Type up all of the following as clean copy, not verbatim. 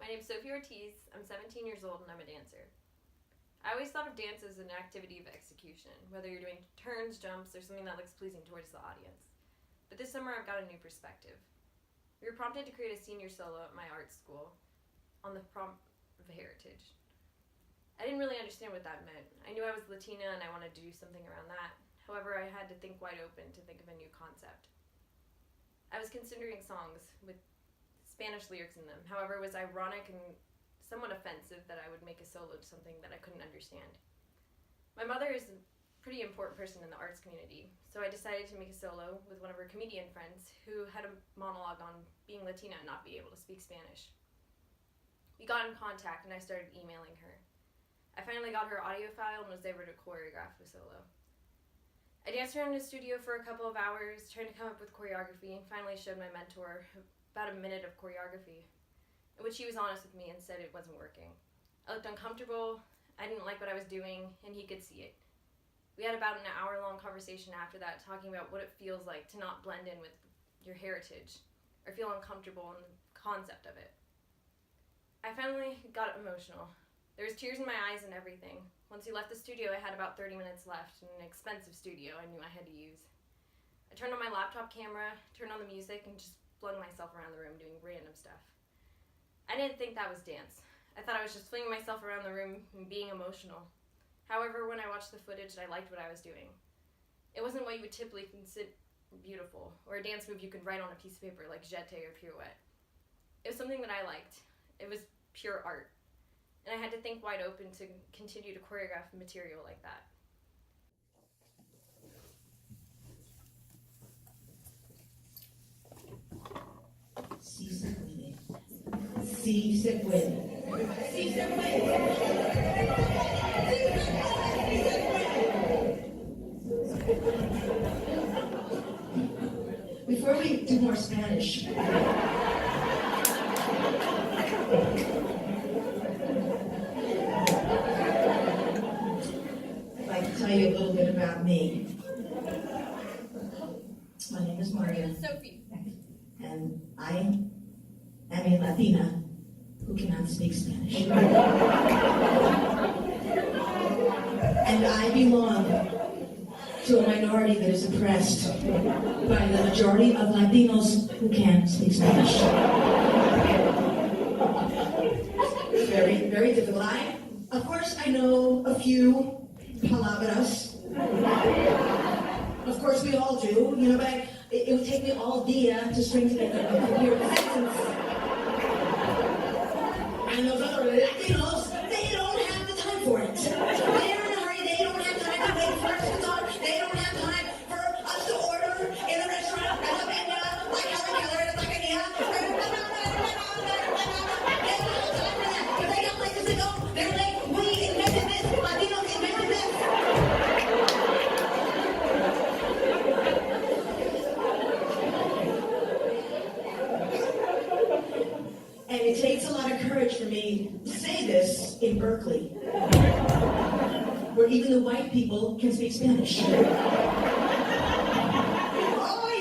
My name's Sophie Ortiz. I'm 17 years old and I'm a dancer. I always thought of dance as an activity of execution, whether you're doing turns, jumps, or something that looks pleasing towards the audience. But this summer I've got a new perspective. We were prompted to create a senior solo at my art school on the prompt of heritage. I didn't really understand what that meant. I knew I was Latina and I wanted to do something around that. However, I had to think wide open to think of a new concept. I was considering songs with Spanish lyrics in them. However, it was ironic and somewhat offensive that I would make a solo to something that I couldn't understand. My mother is a pretty important person in the arts community, so I decided to make a solo with one of her comedian friends who had a monologue on being Latina and not be able to speak Spanish. We got in contact and I started emailing her. I finally got her audio file and was able to choreograph the solo. I danced around in the studio for a couple of hours, trying to come up with choreography, and finally showed my mentor about a minute of choreography, in which he was honest with me and said it wasn't working. I looked uncomfortable, I didn't like what I was doing, and he could see it. We had about an hour-long conversation after that, talking about what it feels like to not blend in with your heritage, or feel uncomfortable in the concept of it. I finally got emotional. There was tears in my eyes and everything. Once he left the studio, I had about 30 minutes left in an expensive studio I knew I had to use. I turned on my laptop camera, turned on the music, and just flung myself around the room doing random stuff. I didn't think that was dance. I thought I was just flinging myself around the room and being emotional. However, when I watched the footage, I liked what I was doing. It wasn't what you would typically consider beautiful, or a dance move you could write on a piece of paper like jeté or pirouette. It was something that I liked. It was pure art. And I had to think wide open to continue to choreograph material like that. Sí se puede. Sí se puede. Sí se puede. Before we do more Spanish, I'd like to tell you a little bit about me. My name is Maria. Sophie. And I am a Latina who cannot speak Spanish. And I belong to a minority that is oppressed by the majority of Latinos who can speak Spanish. It's very, very difficult. Of course, I know a few palabras. Of course, we all do, but it would take me all dia to string together a coherent sentence. And those other Latinos, they don't have the time for it. They're in a hurry, they don't have time to wait for us to talk, they don't have time for us to order in a restaurant, a la peña, like Helen Keller, and like Ania. They don't have time for that. If they got places to go, they're like, we invented this, Latinos invented this. And it takes a lot of courage for me to say this in Berkeley, where even the white people can speak Spanish. Oh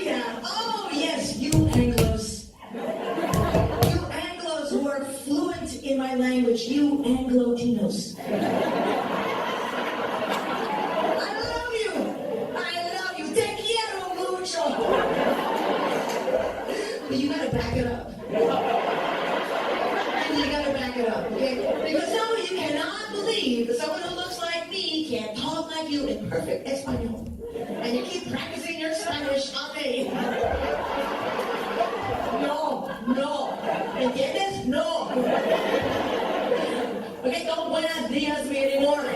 yeah, oh yes, you Anglos. You Anglos who are fluent in my language, you Anglo-Tinos. I love you, te quiero mucho. But you gotta back it up. You gotta back it up, okay? Because no, you cannot believe that someone who looks like me can talk like you in perfect Espanol. And you keep practicing your Spanish on me. No. ¿Entiendes? No. Okay, don't buenos días me anymore.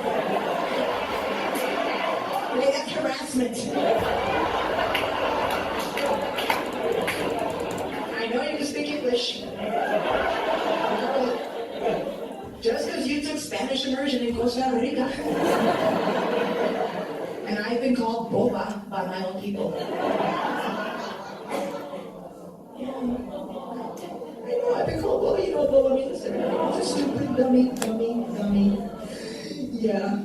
Okay, that's harassment. I know you can speak English. Just because you took Spanish immersion in Costa Rica. And I've been called boba by my own people. Yeah. I know, I've been called boba. You know what boba means? It's a stupid dummy. Yeah,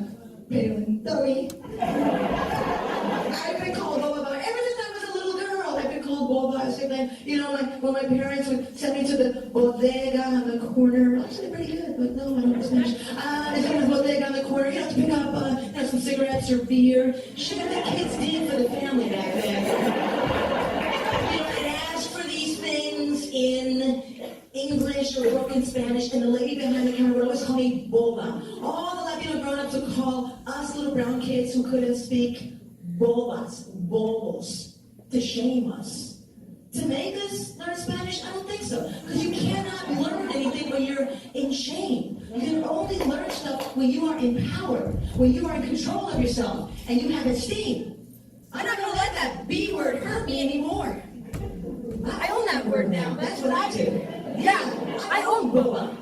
Palin, dummy. I've been called boba ever since I was a little girl. I've been called boba. I said that, when my parents would send me to the bodega on the corner. Actually, pretty good, but no, I don't know Spanish. There's a bodega on the corner. You have to pick up some cigarettes or beer. Shit that kids did for the family back then. I'd ask for these things in English or broken Spanish, and the lady behind the counter would always call me boba. All the Latino grown-ups would call us little brown kids who couldn't speak bobas, bobos, to shame us. To make us learn Spanish? I don't think so. Because you cannot learn anything when you're in shame. You can only learn stuff when you are empowered, when you are in control of yourself, and you have esteem. I'm not going to let that B word hurt me anymore. I own that word now. That's what I do. Yeah, I own boba.